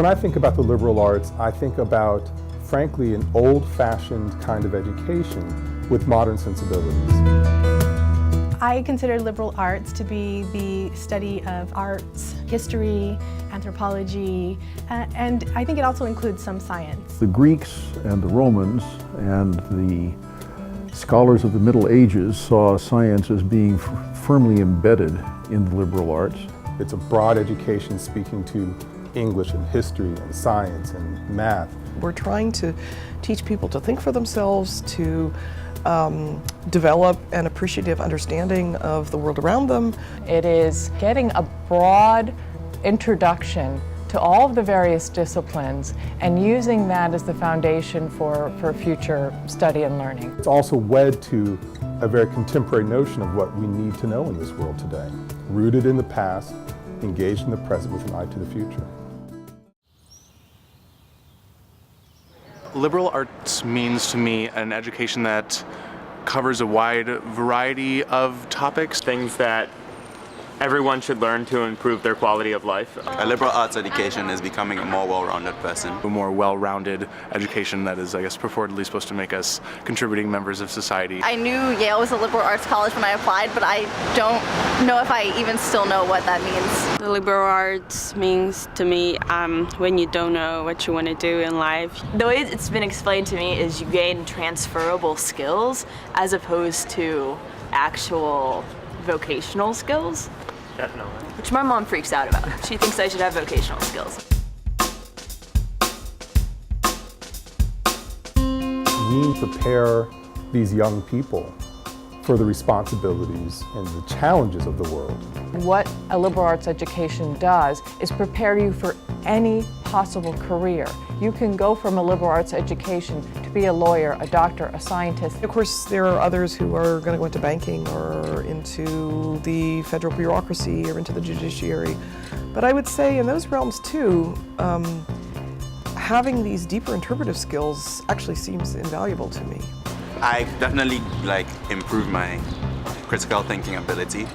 When I think about the liberal arts, I think about, frankly, an old-fashioned kind of education with modern sensibilities. I consider liberal arts to be the study of arts, history, anthropology, and I think it also includes some science. The Greeks and the Romans and the scholars of the Middle Ages saw science as being firmly embedded in the liberal arts. It's a broad education speaking to English and history and science and math. We're trying to teach people to think for themselves, to develop an appreciative understanding of the world around them. It is getting a broad introduction to all of the various disciplines and using that as the foundation for future study and learning. It's also wed to a very contemporary notion of what we need to know in this world today, rooted in the past, engaged in the present with an eye to the future. Liberal arts means to me an education that covers a wide variety of topics. Things that everyone should learn to improve their quality of life. A liberal arts education is becoming a more well-rounded person. A more well-rounded education that is, I guess, purportedly supposed to make us contributing members of society. I knew Yale was a liberal arts college when I applied, but I don't know if I even still know what that means. The liberal arts means to me when you don't know what you want to do in life. The way it's been explained to me is you gain transferable skills as opposed to actual vocational skills. Definitely. Which my mom freaks out about. She thinks I should have vocational skills. We prepare these young people for the responsibilities and the challenges of the world. What a liberal arts education does is prepare you for any possible career. You can go from a liberal arts education to be a lawyer, a doctor, a scientist. Of course, there are others who are going to go into banking or into the federal bureaucracy or into the judiciary. But I would say in those realms too, having these deeper interpretive skills actually seems invaluable to me. I definitely improve my critical thinking ability,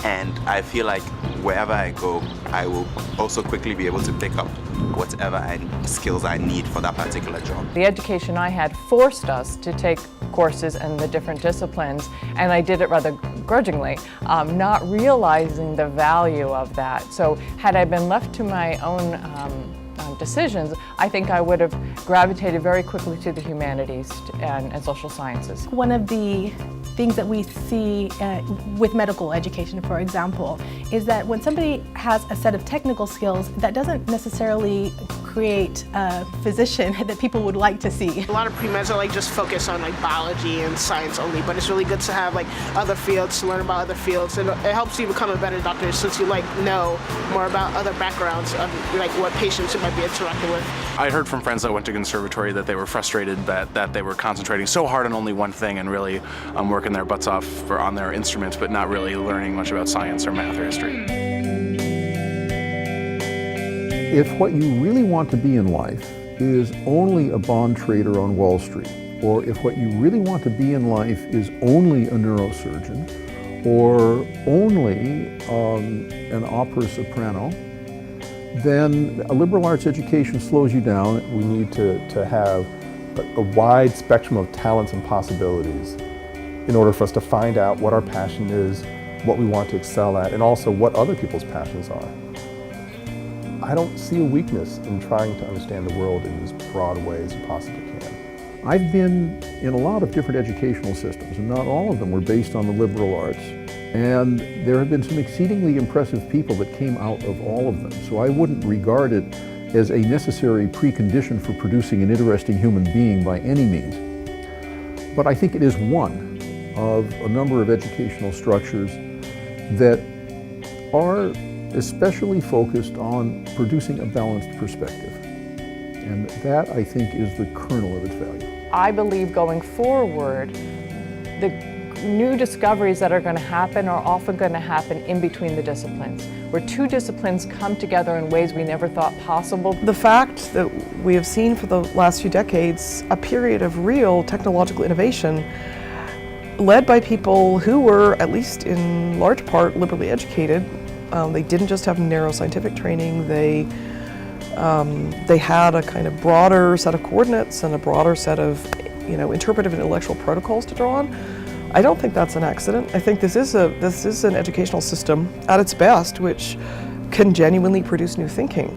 and I feel like wherever I go, I will also quickly be able to pick up whatever skills I need for that particular job. The education I had forced us to take courses in the different disciplines, and I did it rather grudgingly, not realizing the value of that. So had I been left to my own decisions, I think I would have gravitated very quickly to the humanities and social sciences. One of the things that we see with medical education, for example, is that when somebody has a set of technical skills, that doesn't necessarily create a physician that people would like to see. A lot of pre-meds are just focus on biology and science only, but it's really good to have other fields, to learn about other fields, and it helps you become a better doctor since you know more about other backgrounds of what patients you might be interacting with. I heard from friends that went to conservatory that they were frustrated that they were concentrating so hard on only one thing and really working their butts off on their instruments, but not really learning much about science or math or history. If what you really want to be in life is only a bond trader on Wall Street, or if what you really want to be in life is only a neurosurgeon, or only an opera soprano, then a liberal arts education slows you down. We need to have a wide spectrum of talents and possibilities in order for us to find out what our passion is, what we want to excel at, and also what other people's passions are. I don't see a weakness in trying to understand the world in as broad a way as you possibly can. I've been in a lot of different educational systems, and not all of them were based on the liberal arts. And there have been some exceedingly impressive people that came out of all of them. So I wouldn't regard it as a necessary precondition for producing an interesting human being by any means. But I think it is one of a number of educational structures that are especially focused on producing a balanced perspective. And that, I think, is the kernel of its value. I believe going forward, the new discoveries that are going to happen are often going to happen in between the disciplines, where two disciplines come together in ways we never thought possible. The fact that we have seen for the last few decades a period of real technological innovation led by people who were, at least in large part, liberally educated. They didn't just have narrow scientific training, they They had a kind of broader set of coordinates and a broader set of, interpretive and intellectual protocols to draw on. I don't think that's an accident. I think this is an educational system at its best which can genuinely produce new thinking.